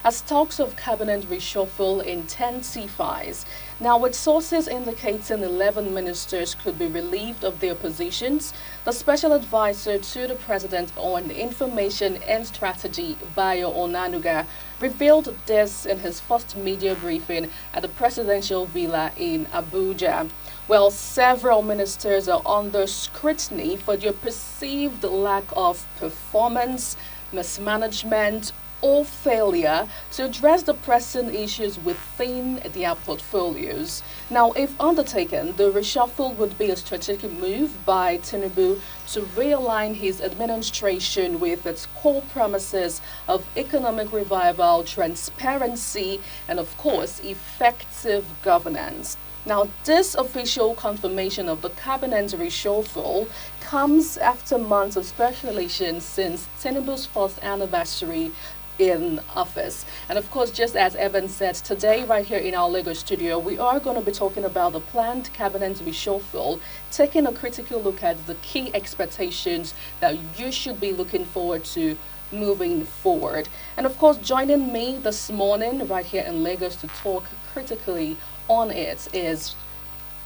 As talks of cabinet reshuffle intensifies. Now, with sources indicating 11 ministers could be relieved of their positions, the special advisor to the president on information and strategy, Bayo Onanuga, revealed this in his first media briefing at the presidential villa in Abuja. Well, several ministers are under scrutiny for their perceived lack of performance, mismanagement, or failure to address the pressing issues within their portfolios. Now, if undertaken, the reshuffle would be a strategic move by Tinubu to realign his administration with its core promises of economic revival, transparency, and of course, effective governance. Now, this official confirmation of the cabinet reshuffle comes after months of speculation since Tinubu's first anniversary in office. And of course, just as Evan said, today right here in our Lagos studio, we are going to be talking about the planned cabinet reshuffle, taking a critical look at the key expectations that you should be looking forward to moving forward. And of course, joining me this morning right here in Lagos to talk critically on it is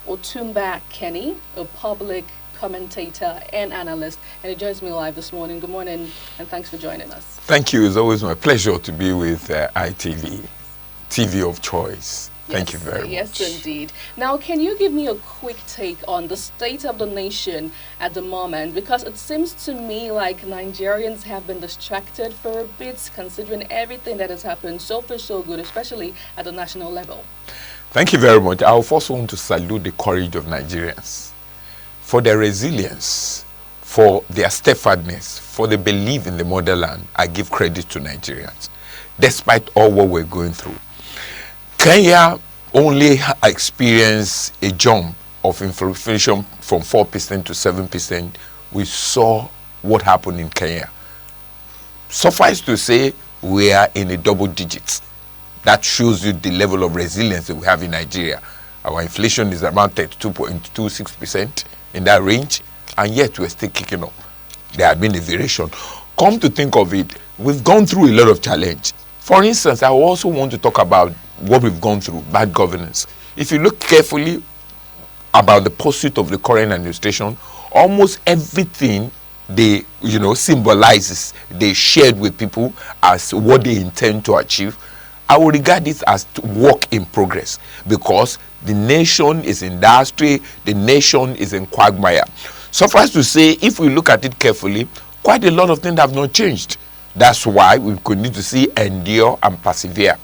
Otumba Kenny, a public commentator and analyst, and he joins me live this morning. Good morning, and thanks for joining us. Thank you. It's always my pleasure to be with ITV, TV of choice. Thank you very much. Yes, indeed. Now, can you give me a quick take on the state of the nation at the moment? Because it seems to me like Nigerians have been distracted for a bit, considering everything that has happened. So far, so good, especially at the national level. Thank you very much. I first want to salute the courage of Nigerians for their resilience, for their steadfastness, for the belief in the motherland. I give credit to Nigerians, despite all what we're going through. Kenya only experienced a jump of inflation from 4% to 7%. We saw what happened in Kenya. Suffice to say, we are in the double digits. That shows you the level of resilience that we have in Nigeria. Our inflation is around 32.26%, in that range, and yet we're still kicking up. There had been a variation. Come to think of it, we've gone through a lot of challenge. For instance, I also want to talk about what we've gone through, bad governance. If you look carefully about the pursuit of the current administration, almost everything they symbolizes, they shared with people as what they intend to achieve. I will regard it as work in progress, because the nation is in industry, the nation is in quagmire. Suffice to say, if we look at it carefully, quite a lot of things have not changed. That's why we continue to see endure and persevere.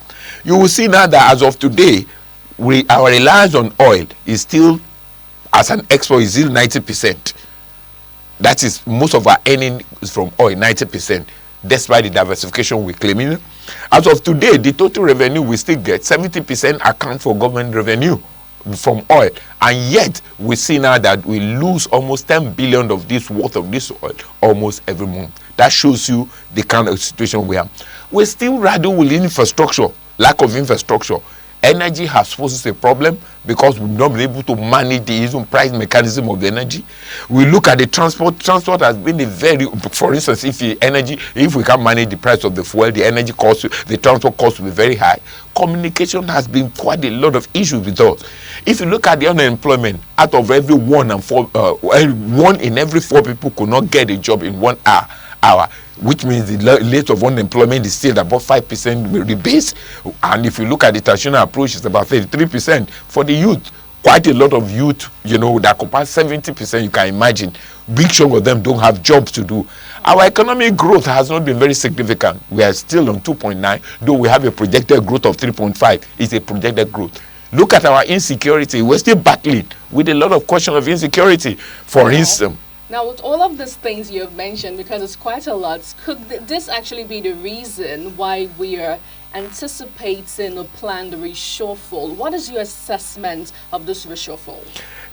You will see now that as of today, our reliance on oil is still, as an export, is still 90%. That is, most of our earning is from oil, 90%. Despite the diversification we're claiming, as of today, the total revenue we still get 70% account for government revenue from oil, and yet we see now that we lose almost 10 billion of this worth of this oil almost every month. That shows you the kind of situation we are. We still rather with infrastructure, lack of infrastructure. Energy has posed a problem because we've not been able to manage the even price mechanism of the energy. We look at the transport. Transport has been a very, for instance, if we can't manage the price of the fuel, the energy cost, the transport cost will be very high. Communication has been quite a lot of issues with us. If you look at the unemployment, out of every one in every four people could not get a job in 1 hour, which means the rate of unemployment is still about 5% rebase. And if you look at the traditional approach, it's about 33% for the youth. Quite a lot of youth, that compares 70%, you can imagine. Big chunk of them don't have jobs to do. Our economic growth has not been very significant. We are still on 2.9, though we have a projected growth of 3.5. It's a projected growth. Look at our insecurity. We're still battling with a lot of question of insecurity. For instance, now, with all of these things you have mentioned, because it's quite a lot, could this actually be the reason why we are anticipating a planned reshuffle? What is your assessment of this reshuffle?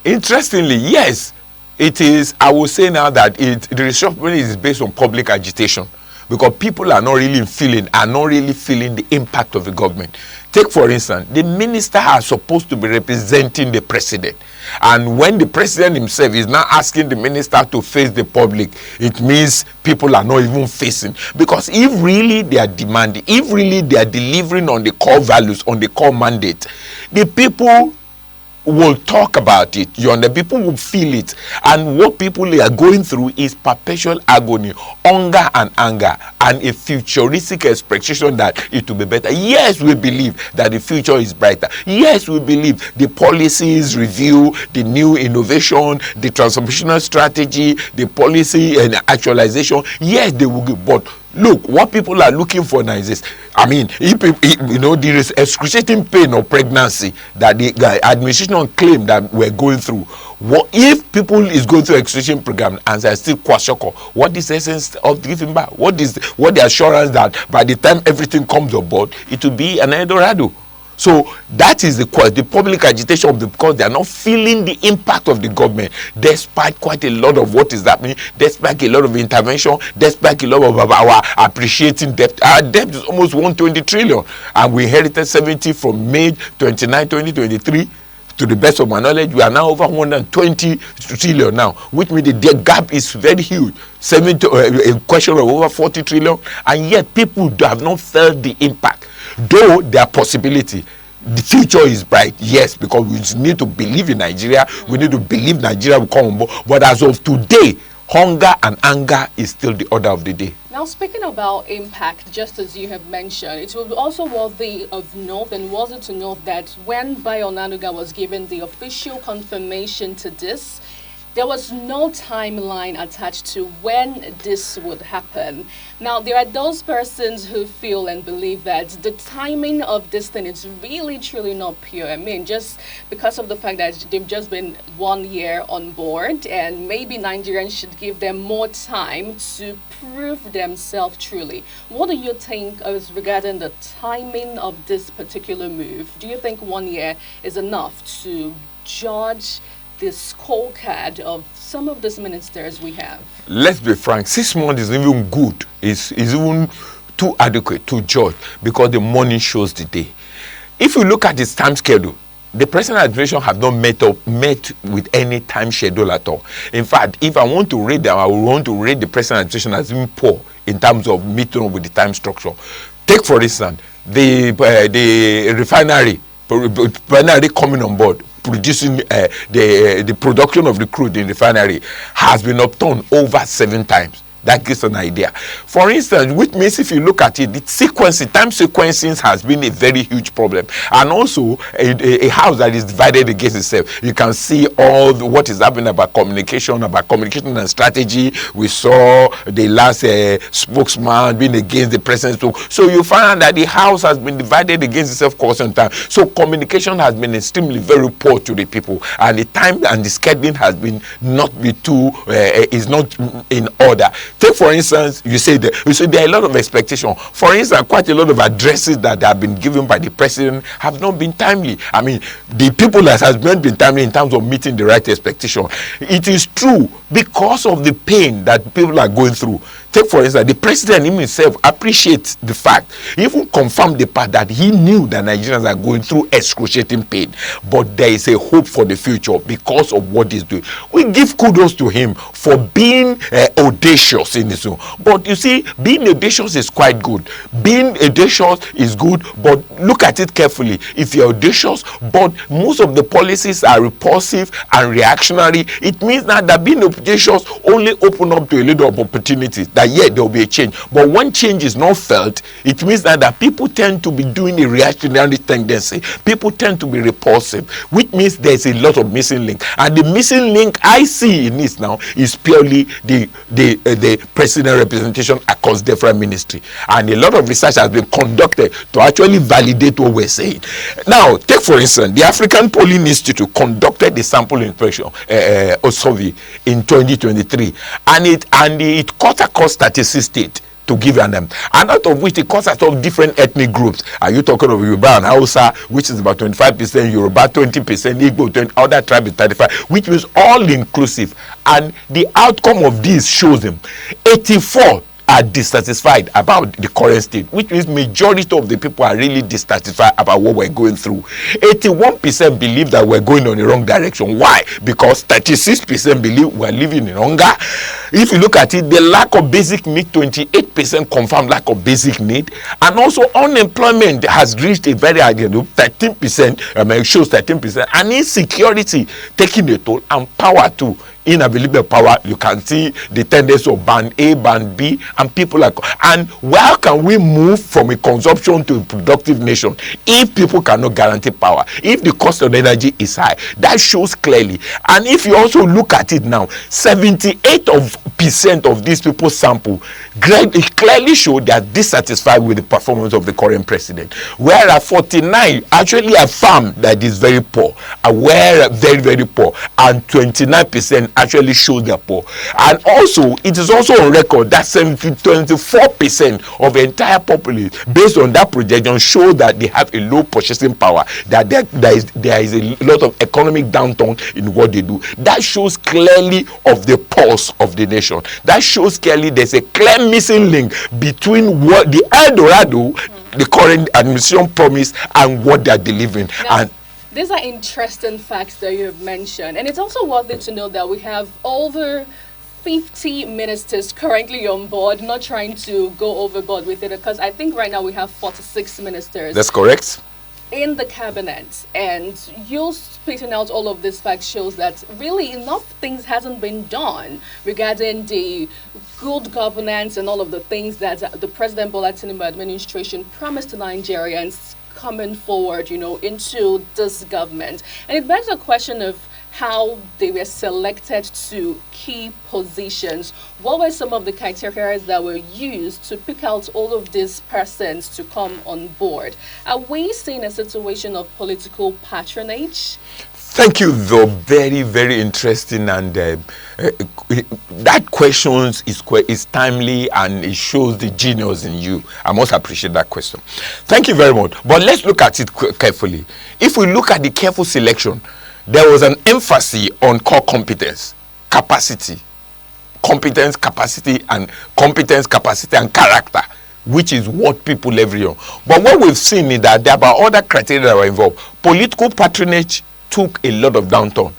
Interestingly, yes, it is. I will say now that the reshuffle is based on public agitation. because people are not really feeling the impact of the government. Take for instance, the minister are supposed to be representing the president, and when the president himself is now asking the minister to face the public, it means people are not even facing. Because if really they are demanding, if really they are delivering on the core values, on the core mandate, the people will talk about it. The people will feel it, and what people are going through is perpetual agony, hunger and anger, and a futuristic expectation that it will be better. Yes, we believe that the future is brighter. Yes, we believe the policies review, the new innovation, the transformational strategy, the policy and actualization. Yes, they will give, but look, what people are looking for now is this. I mean, there is excruciating pain of pregnancy that the administration claim that we're going through. What if people is going through excruciating program and they're still kwashoko? What is the essence of giving back? What the assurance that by the time everything comes aboard, it will be an Eldorado? So that is the public agitation of because they are not feeling the impact of the government, despite quite a lot of what is happening, despite a lot of intervention, despite a lot of our appreciating debt. Our debt is almost 120 trillion, and we inherited 70 from May 29, 2023. To the best of my knowledge, we are now over 120 trillion now, which means the debt gap is very huge. A question of over 40 trillion, and yet people have not felt the impact. Though there are possibility, the future is bright, yes, because we need to believe in Nigeria. We need to believe Nigeria will come on board. But as of today, hunger and anger is still the order of the day. Now, speaking about impact, just as you have mentioned, it was also worthy of note and wasn't to note that when Bayo Onanuga was given the official confirmation to this, there was no timeline attached to when this would happen. Now, there are those persons who feel and believe that the timing of this thing is really, truly not pure. I mean, just because of the fact that they've just been 1 year on board, and maybe Nigerians should give them more time to prove themselves truly. What do you think as regarding the timing of this particular move? Do you think 1 year is enough to judge the scorecard of some of these ministers we have? Let's be frank, 6 months is even good. Is even too adequate to judge, because the money shows the day. If you look at his time schedule, the present administration have not met with any time schedule at all. In fact, if I want to rate them, I would want to rate the present administration as being poor in terms of meeting up with the time structure. Take for instance the refinery coming on board, producing the production of the crude in the refinery has been upturned over 7 times. That gives an idea. For instance, which means if you look at it, the time sequencing has been a very huge problem. And also, a house that is divided against itself. You can see what is happening about communication and strategy. We saw the last spokesman being against the president. So you find that the house has been divided against itself for some time. So communication has been extremely very poor to the people. And the time and the scheduling has been is not in order. Take for instance, you say there are a lot of expectation. For instance, quite a lot of addresses that have been given by the president have not been timely. I mean, the people that has not been timely in terms of meeting the right expectation. It is true because of the pain that people are going through. Take for instance, the president himself appreciates the fact, he even confirmed the part that he knew that Nigerians are going through excruciating pain, but there is a hope for the future because of what he's doing. We give kudos to him for being audacious in this one. But you see, being audacious is quite good. Being audacious is good, but look at it carefully. If you're audacious, but most of the policies are repulsive and reactionary, it means that being audacious only open up to a little of opportunities. That yet there will be a change, but when change is not felt, it means that people tend to be doing a reactionary tendency. People tend to be repulsive, which means there's a lot of missing link. And the missing link I see in this now is purely the president representation across different ministry, and a lot of research has been conducted to actually validate what we're saying. Now, take for instance, the African Polling Institute conducted the sample inspection survey in 2023, and it cut across 36 states to give them, and out of which it consists of different ethnic groups. Are you talking of Yoruba and Hausa, which is about 25%, Yoruba 20%, Igbo 20%, other tribes 35%, which means all inclusive. And the outcome of this shows them 84 are dissatisfied about the current state, which means majority of the people are really dissatisfied about what we're going through. 81% believe that we're going on the wrong direction. Why? Because 36% believe we're living in hunger. If you look at it, the lack of basic need, 28% confirm lack of basic need, and also unemployment has reached a very high, 13%, shows 13%, and insecurity taking a toll, and power too. Inavailable power, you can see the tendency of band A, band B, and people like, and where can we move from a consumption to a productive nation if people cannot guarantee power, if the cost of energy is high? That shows clearly. And if you also look at it now, 78% of these people sample clearly show they are dissatisfied with the performance of the current president, whereas 49 actually affirm that is very poor, aware very, very poor, and 29% actually show they're poor. And also, it is also on record that 24% of the entire population, based on that projection, show that they have a low purchasing power, that there is a lot of economic downturn in what they do. That shows clearly of the pulse of the nation. That shows clearly there's a clear missing link between what the Eldorado, the current administration promised, and what they're delivering. Now, and these are interesting facts that you have mentioned, and it's also worth it to know that we have over 50 ministers currently on board, not trying to go overboard with it, because I think right now we have 46 ministers. That's correct. In the cabinet, and you spitting out all of these facts shows that really enough things hasn't been done regarding the good governance and all of the things that the President Bola Tinubu administration promised to Nigerians coming forward, into this government. And it begs the question of how they were selected to key positions. What were some of the criteria that were used to pick out all of these persons to come on board? Are we seeing a situation of political patronage? Thank you, though. Very, very interesting, and that question is timely, and it shows the genius in you. I must appreciate that question. Thank you very much. But let's look at it carefully. If we look at the careful selection, there was an emphasis on core competence, capacity, competence, capacity, and character, which is what people leverage on. But what we've seen is that there are other criteria that were involved. Political patronage took a lot of downturn,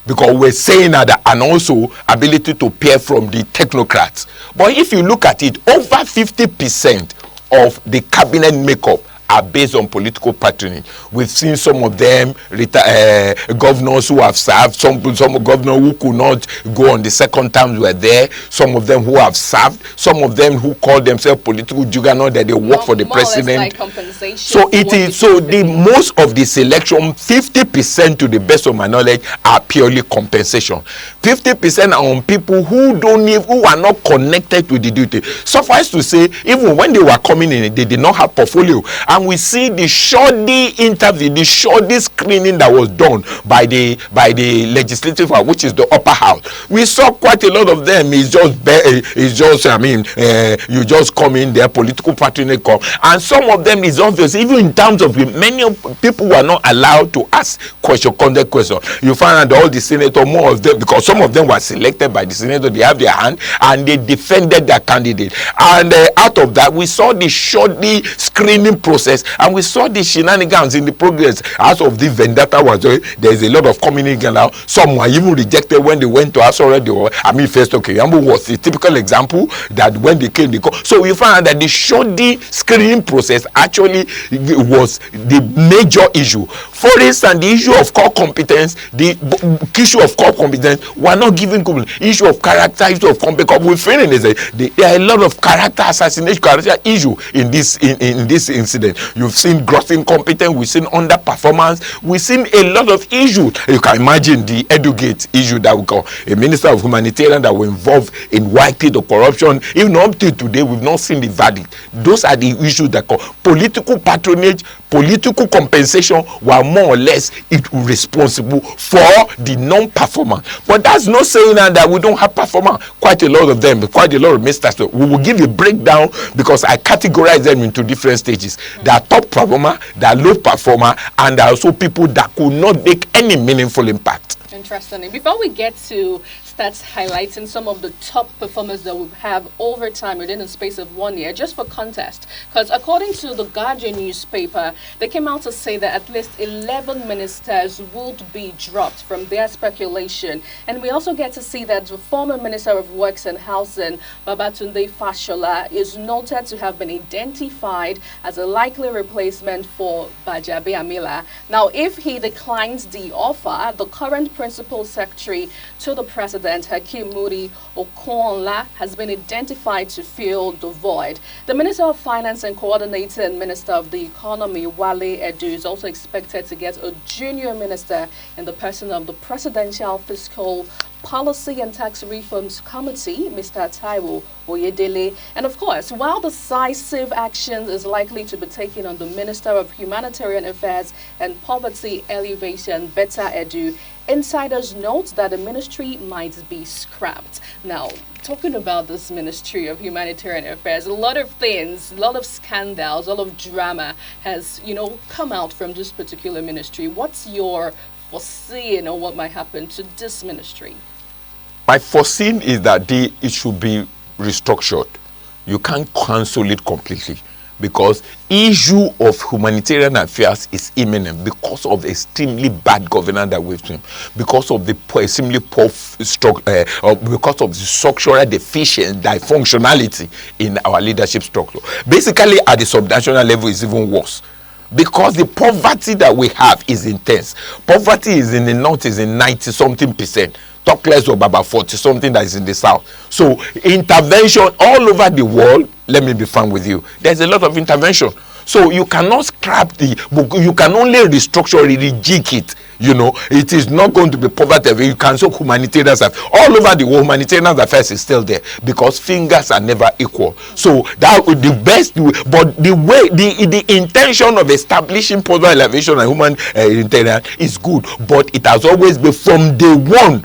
because we're saying that, and also ability to peer from the technocrats. But if you look at it, over 50% of the cabinet makeup are based on political patronage. We've seen some of them governors who have served, some governors who could not go on the second term were there, some of them who have served, some of them who call themselves political juggernaut, that they work for the president. Like compensation. So it is, so the most of the selection, 50% to the best of my knowledge, are purely compensation. 50% are on people who are not connected to the duty. Suffice to say, even when they were coming in, they did not have portfolio. And we see the shoddy interview, the shoddy screening that was done by the legislative, which is the upper house. We saw quite a lot of them. You just come in there, political patronage, and some of them is obvious. Even in terms of many people were not allowed to ask conduct question. You find out all the senator, more of them, because some of them were selected by the senator, they have their hand, and they defended their candidate. And out of that, we saw the shoddy screening process, and we saw the shenanigans in the progress. As of the vendetta was there is a lot of communication now. Some were even rejected when they went to us already. First, Yambo was the typical example that when they came, so we found out that the shoddy screening process actually was the major issue. For instance, the issue of core competence, the issue of core competence were not given issue of character, issue of competence. We're feeling there are a lot of character assassination, character issue in this incident. You've seen gross incompetence, we've seen underperformance, we've seen a lot of issues. You can imagine the Edugate issue that we got, a minister of humanitarian that were involved in whitening the corruption. Even up till today, we've not seen the verdict. Those are the issues that call political patronage, political compensation were more or less responsible for the non-performance. But that's not saying that we don't have performance. Quite a lot of them, quite a lot of ministers. So we will give a breakdown because I categorize them into different stages. There are top performer, there are low performer, and there are also people that could not make any meaningful impact. Interesting. Before we get to start highlighting some of the top performers that we have over time within the space of 1 year, just for context, because according to the Guardian newspaper, they came out to say that at least 11 ministers would be dropped from their speculation. And we also get to see that the former Minister of Works and Housing, Babatunde Fashola, is noted to have been identified as a likely replacement for Bajabe Amila. Now, if he declines the offer, the current principal secretary to the president, Hakeem Moody Okonla, has been identified to fill the void. The Minister of Finance and Coordinating Minister of the Economy, Wale Edu, is also expected to get a junior minister in the person of the Presidential Fiscal Policy and Tax Reforms Committee, Mr. Taiwo Oyedele. And of course, while decisive action is likely to be taken on the Minister of Humanitarian Affairs and Poverty Alleviation, Betta Edu, insiders note that the ministry might be scrapped. Now, talking about this Ministry of Humanitarian Affairs, a lot of things, a lot of scandals, a lot of drama has, come out from this particular ministry. What's your foreseeing on what might happen to this ministry? My foreseeing is that it should be restructured. You can't cancel it completely because issue of humanitarian affairs is imminent because of the extremely bad governance that we've seen, because of the extremely poor because of the structural deficiency, dysfunctionality in our leadership structure. Basically, at the subnational level, is even worse. Because the poverty that we have is intense. Poverty is in the north is in 90-something%. Talk less of about 40-something that is in the south. So intervention all over the world, let me be frank with you, there's a lot of intervention. So you cannot scrap you can only restructure it, rejig it. It is not going to be poverty. You can show humanitarian affairs. All over the world, humanitarian affairs is still there because fingers are never equal. So that would the best way, but the intention of establishing poverty elevation and humanitarian is good, but it has always been from day one.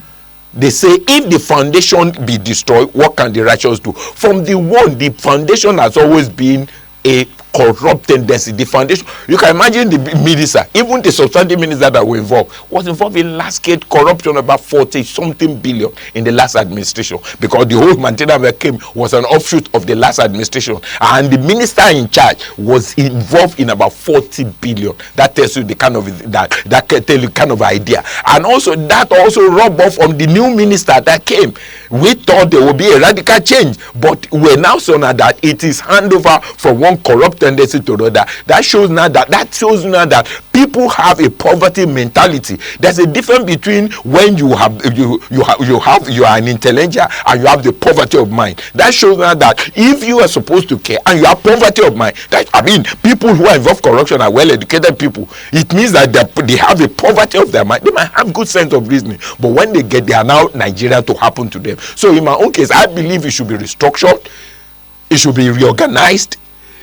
They say if the foundation be destroyed, what can the righteous do? From the one, the foundation has always been a corrupt tendency. The foundation, you can imagine the minister, even the substantive minister that were involved, was involved in large-scale corruption, about 40-something billion in the last administration, because the whole humanitarian that came was an offshoot of the last administration, and the minister in charge was involved in about 40 billion. That tells you the kind of that can tell you kind of idea. And also that also rubbed off on the new minister that came. We thought there would be a radical change, but we're now seeing that it is handover from one corrupt tendency to another. That shows now that people have a poverty mentality. There's a difference between when you are an intellectual and you have the poverty of mind. That shows now that if you are supposed to care and you have poverty of mind, people who are involved in corruption are well-educated people. It means that they have a poverty of their mind. They might have good sense of reasoning, but when they are now Nigeria to happen to them. So in my own case, I believe it should be restructured, it should be reorganized,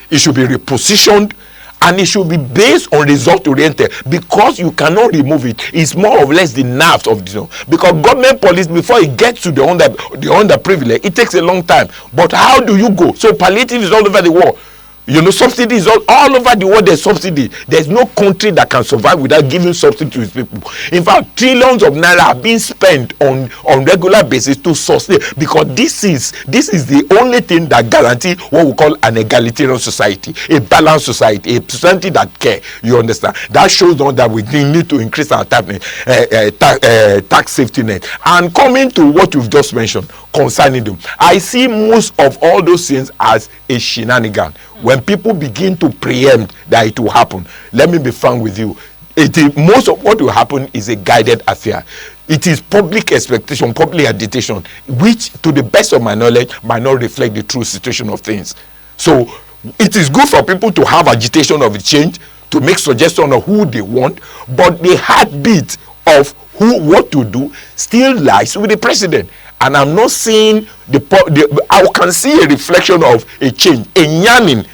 it should be repositioned, and it should be based on result oriented, because you cannot remove it. It's more or less the nerves of because government policy, before it gets to the underprivileged, it takes a long time. But how do you go? So palliative is all over the world. Subsidy is all over the world. There's subsidy. There's no country that can survive without giving subsidy to its people. In fact, trillions of naira are being spent on regular basis to sustain, because this is the only thing that guarantees what we call an egalitarian society, a balanced society, a society that care. You understand? That shows that we need to increase our tax safety net. And coming to what you've just mentioned concerning them, I see most of all those things as a shenanigan. When people begin to preempt that it will happen, let me be frank with you, most of what will happen is a guided affair. It is public expectation, public agitation, which to the best of my knowledge might not reflect the true situation of things. So it is good for people to have agitation of a change, to make suggestions of who they want, but the heartbeat of what to do still lies with the president. And I'm not seeing I can see a reflection of a change, a yearning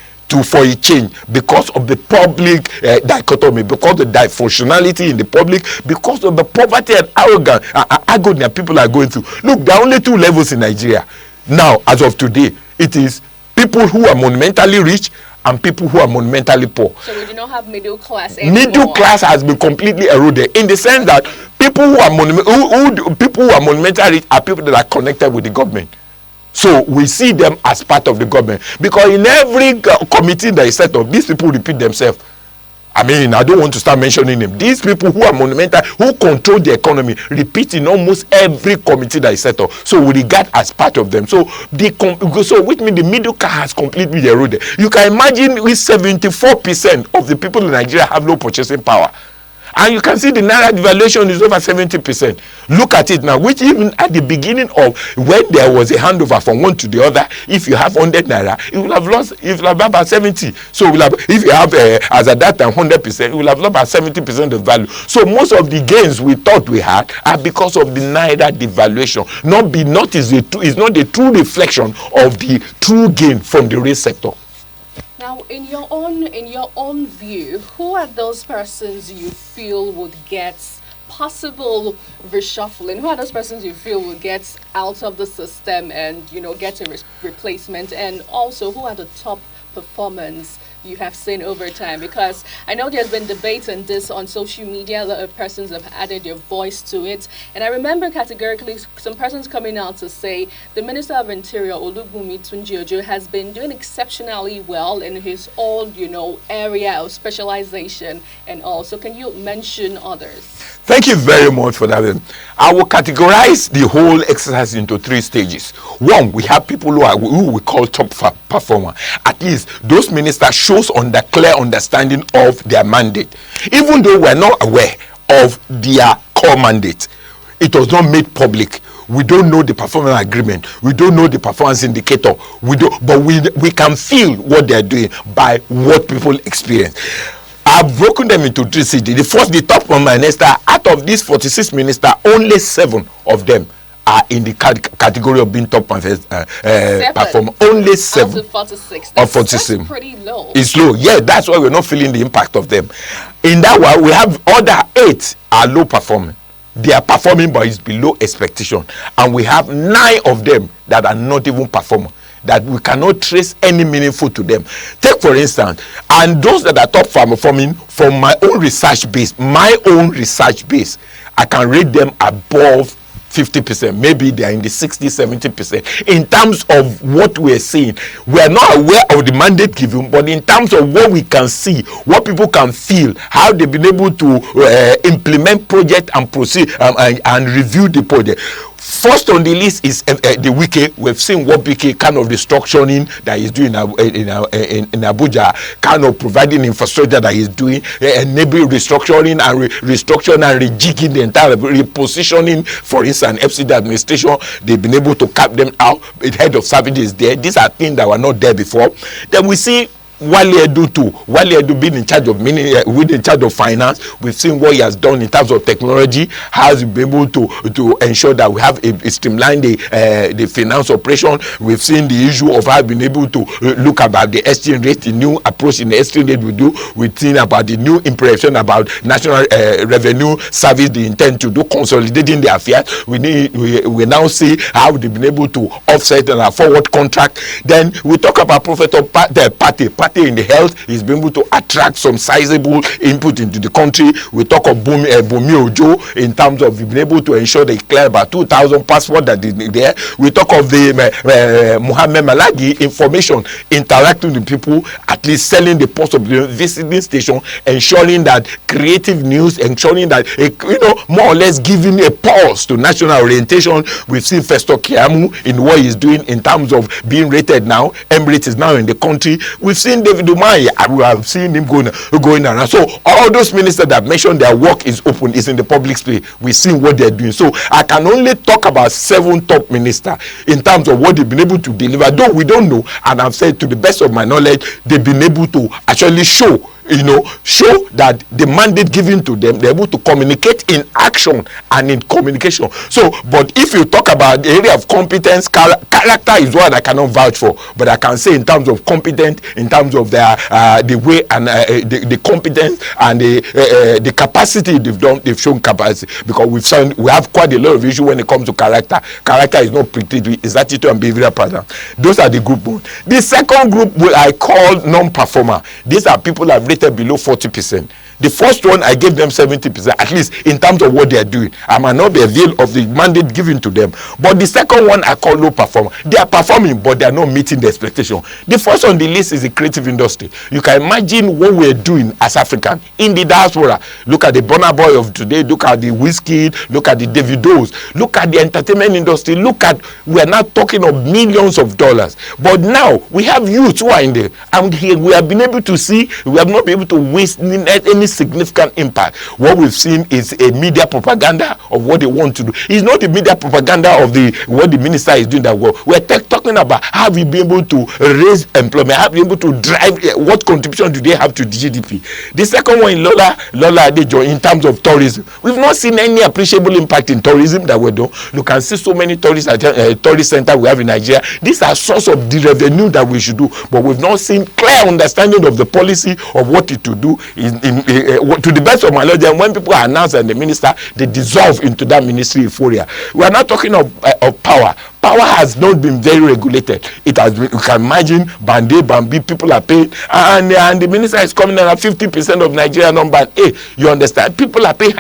for a change because of the public dichotomy, because of the dysfunctionality in the public, because of the poverty and arrogance that people are going through. Look, there are only two levels in Nigeria now as of today. It is people who are monumentally rich and people who are monumentally poor. So we do not have middle class anymore. Middle class has been completely eroded in the sense that people who are monumentally rich are people that are connected with the government. So we see them as part of the government, because in every committee that is set up, these people repeat themselves. I mean, I don't want to start mentioning them. These people who are monumental, who control the economy, repeat in almost every committee that is set up. So we regard as part of them. So which means the middle class has completely eroded. You can imagine with 74% of the people in Nigeria have no purchasing power. And you can see the naira devaluation is over 70%. Look at it now, which even at the beginning of when there was a handover from one to the other, if you have 100 naira, you will have lost, if you have about 70. So if you have, as at that time, 100%, you will have lost about 70% of value. So most of the gains we thought we had are because of the naira devaluation. Is not the true reflection of the true gain from the real sector. Now, in your own view, who are those persons you feel would get possible reshuffling? Who are those persons you feel will get out of the system and, get a replacement? And also, who are the top performers you have seen over time? Because I know there's been debate on this on social media. A lot of persons have added their voice to it. And I remember categorically some persons coming out to say the Minister of Interior, Olubunmi Tunji-Ojo, has been doing exceptionally well in his own, area of specialization and all. So can you mention others? Thank you very much for that. I will categorize the whole exercise into three stages. One, we have people who we call top performer. At least those ministers shows on the clear understanding of their mandate. Even though we're not aware of their core mandate, it was not made public. We don't know the performance agreement. We don't know the performance indicator. But we can feel what they're doing by what people experience. I've broken them into three stages. The first, the top minister, out of these 46 ministers, only 7 of them are in the category of being top performer. Only 7 out of 46. That's pretty low. It's low. Yeah, that's why we're not feeling the impact of them. In that one, we have other 8 are low performing. They are performing, but it's below expectation. And we have 9 of them that are not even performing, that we cannot trace any meaningful to them. Take for instance, and those that are top performing, from my own research base, I can rate them above 50%. Maybe they are in the 60-70%. In terms of what we're seeing, we are not aware of the mandate given, but in terms of what we can see, what people can feel, how they've been able to implement project and proceed and review the project. First on the list is the Wike. We've seen what Wike kind of restructuring that he's doing in Abuja, kind of providing infrastructure that he's doing, enabling restructuring and rejigging the entire repositioning. For instance, FCD administration, they've been able to cap them out. The head of service is there. These are things that were not there before. Then we see Wale Edu being in charge of finance. We've seen what he has done in terms of technology, how he's been able to ensure that we have streamlined the finance operation. We've seen the issue of how been able to look about the exchange rate, the new approach in the exchange rate we do. We've seen about the new impression about national revenue service, the intent to do consolidating the affairs. We now see how they've been able to offset and a forward contract. Then we talk about Professor Party in the health. He's been able to attract some sizable input into the country. We talk of Bumi Ojo in terms of being able to ensure they clear about 2,000 passports that is there. We talk of the Muhammad Malagi information, interacting with people, at least selling the post of the visiting station, ensuring that creative news, ensuring that more or less giving a pulse to national orientation. We've seen Festo Kiamu in what he's doing in terms of being rated now. Emirates is now in the country. We've seen David Umahi, we have seen him going around. So all those ministers that mentioned their work is open, is in the public space. We've seen what they're doing. So I can only talk about 7 top ministers in terms of what they've been able to deliver. Though we don't know, and I've said to the best of my knowledge, they've been able to actually show show that the mandate given to them, they're able to communicate in action and in communication. So, but if you talk about the area of competence, character is what I cannot vouch for, but I can say in terms of competence, in terms of their the way and the competence and the capacity they've shown capacity, because we have quite a lot of issue when it comes to character. Character is not predicted, it's attitude and behavioral pattern. Those are the group one. The second group I call non-performer. These are people that have rated below 40%. The first one, I gave them 70%, at least in terms of what they are doing. I might not be availed of the mandate given to them. But the second one, I call low performer. They are performing, but they are not meeting the expectation. The first on the list is the creative industry. You can imagine what we're doing as African in the diaspora. Look at the Burna Boy of today. Look at the Wizkid. Look at the Davidos. Look at the entertainment industry. Look at, we are not talking of millions of dollars. But now, we have youth who are in there. And here we have been able to see, we have not been able to waste any significant impact. What we've seen is a media propaganda of what they want to do. It's not the media propaganda of what the minister is doing that well. We're talking about how we be able to raise employment, how we be able to drive, what contribution do they have to the GDP. The second one, Lola Adejo, in terms of tourism. We've not seen any appreciable impact in tourism that we're doing. You can see so many tourist centers we have in Nigeria. These are source of the revenue that we should do, but we've not seen clear understanding of the policy of what it to do to the best of my knowledge. And when people are announced and the minister, they dissolve into that ministry euphoria. We are not talking of power. Power has not been very regulated. It has been, you can imagine, Bambi, people are paying, and the minister is coming in at 50% of Nigeria number. Hey, you understand? People are paying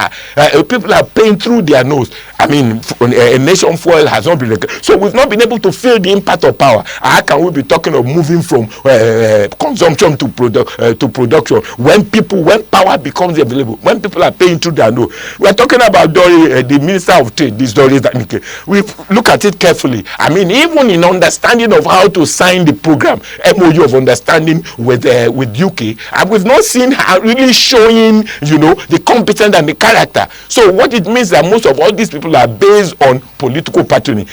people are paying through their nose. I mean, a nation fuel has not been regulated. So we've not been able to feel the impact of power. How can we be talking of moving from consumption to production when power becomes available, when people are paying through their nose? We're talking about the Minister of Trade, this Doris Danike. We look at it carefully. I mean, even in understanding of how to sign the program, MOU of understanding with UK, and we've not seen her really showing, the competence and the character. So what it means that most of all these people are based on political patronage.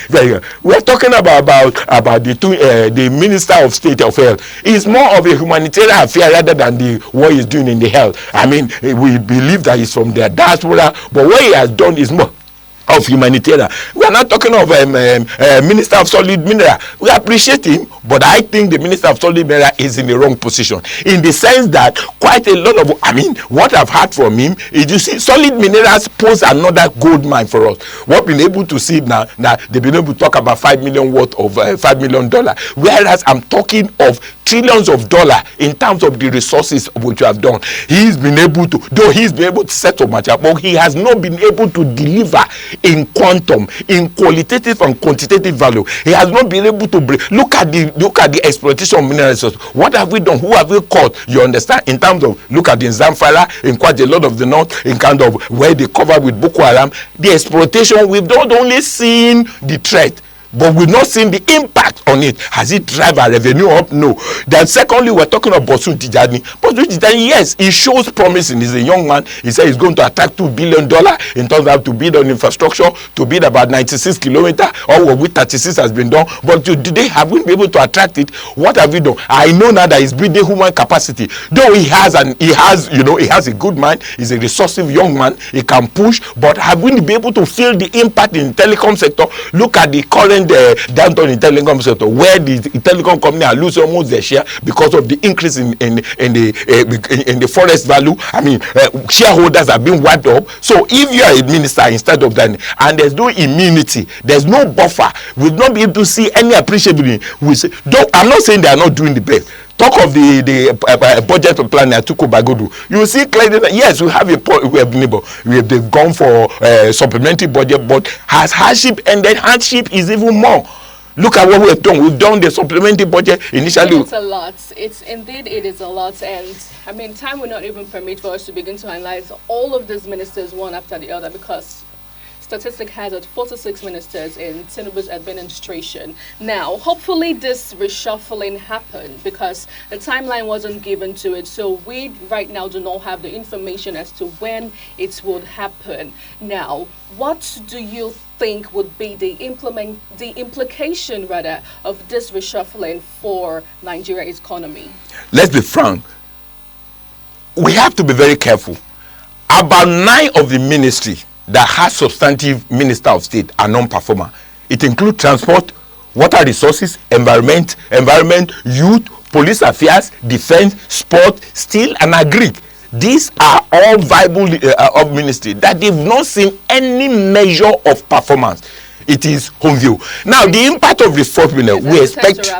We're talking about the Minister of State of Health. It's more of a humanitarian affair rather than what he's doing in the health. I mean, we believe that he's from the diaspora, but what he has done is more of humanitarian. We are not talking of Minister of Solid Mineral. We appreciate him, but I think the Minister of Solid Mineral is in the wrong position, in the sense that quite a lot of, what I've heard from him is, you see, Solid Minerals pose another gold mine for us. What we've been able to see now they've been able to talk about $5 million worth of $5 million, whereas I'm talking of trillions of dollars in terms of the resources of what you have done. He's been able to settle much, but he has not been able to deliver in quantum, in qualitative and quantitative value. He has not been able to bring. Look at the exploitation of mineral resources. What have we done? Who have we caught? You understand? In terms of, look at the Zamfara, in quite a lot of the north, in kind of where they cover with Boko Haram, the exploitation, we've not only seen the threat, but we've not seen the impact on it. Has it driven our revenue up? No. Then secondly, we're talking about Bosun Tijani. Bosun Tijani, yes, he shows promising. He's a young man. He said he's going to attack $2 billion in terms of to build on infrastructure, to build about 96 kilometers, all of which 36 has been done. But today, have we been able to attract it? What have we done? I know now that he's building human capacity. Though he has a good mind. He's a resourceful young man. He can push. But have we been able to feel the impact in the telecom sector? Look at the current downturn in telecom sector, where the telecom company are losing almost their share because of the increase in the forest value. I mean, shareholders are being wiped up. So if you are a minister instead of that, and there's no immunity, there's no buffer, we'll not be able to see any appreciability. I'm not saying they are not doing the best. Talk of the budget plan that took over Godu. You see clearly that yes, we have they've gone for supplementary budget, but has hardship ended? Hardship is even more. Look at what we've done. We've done the supplementary budget initially. It's a lot. It is a lot, and I mean, time will not even permit for us to begin to analyze all of these ministers one after the other, because statistic has it 46 ministers in Tinubu's administration. Now, hopefully this reshuffling happened, because the timeline wasn't given to it. So we right now do not have the information as to when it would happen. Now, what do you think would be the implication rather of this reshuffling for Nigeria's economy? Let's be frank. we have to be very careful. About 9 of the ministry that has substantive minister of state are non-performer. It includes transport, water resources, environment, youth, police affairs, defense, sport, steel, and agri. These are all viable of ministry that they've not seen any measure of performance. It is home view. Now, the impact of the fourth minute, we expect.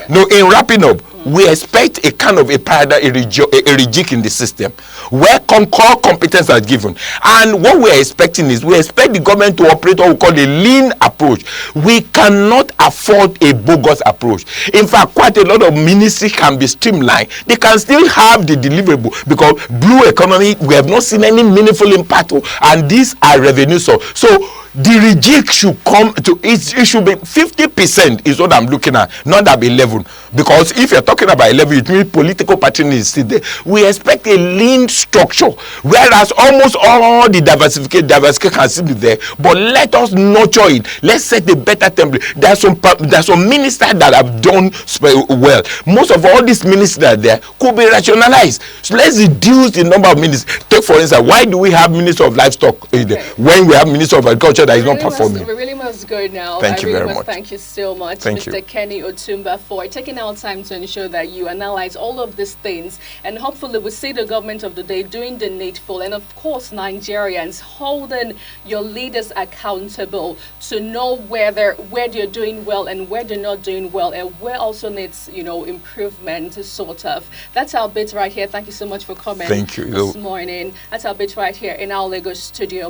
No, in wrapping up, we expect a kind of a paradigm, a rejig in the system where core competence are given. And what we are expecting is we expect the government to operate what we call a lean approach. We cannot afford a bogus approach. In fact, quite a lot of ministries can be streamlined. They can still have the deliverable because blue economy, we have not seen any meaningful impact. And these are revenue source. So the rejig should come to it should be 50% is what I'm looking at, not that 11. Because if you're talking about 11, it means political patronage is still there. We expect a lean structure, whereas almost all the diversification can still be there. But let us nurture it. Let's set a better template. There's some ministers that have done well. Most of all these ministers that are there could be rationalized. So let's reduce the number of ministers. Take for instance, why do we have minister of livestock when we have minister of agriculture that is not performing? We really must go now. Thank you very much. Thank you so much, Mr. Kenny Otumba, for taking our time to ensure that you analyze all of these things, and hopefully we see the government of the day doing the needful, and of course Nigerians holding your leaders accountable to know where they're doing well and where they're not doing well, and where also needs improvement, sort of. That's our bit right here. Thank you so much for coming. Thank you This morning. That's our bit right here in our Lagos studio.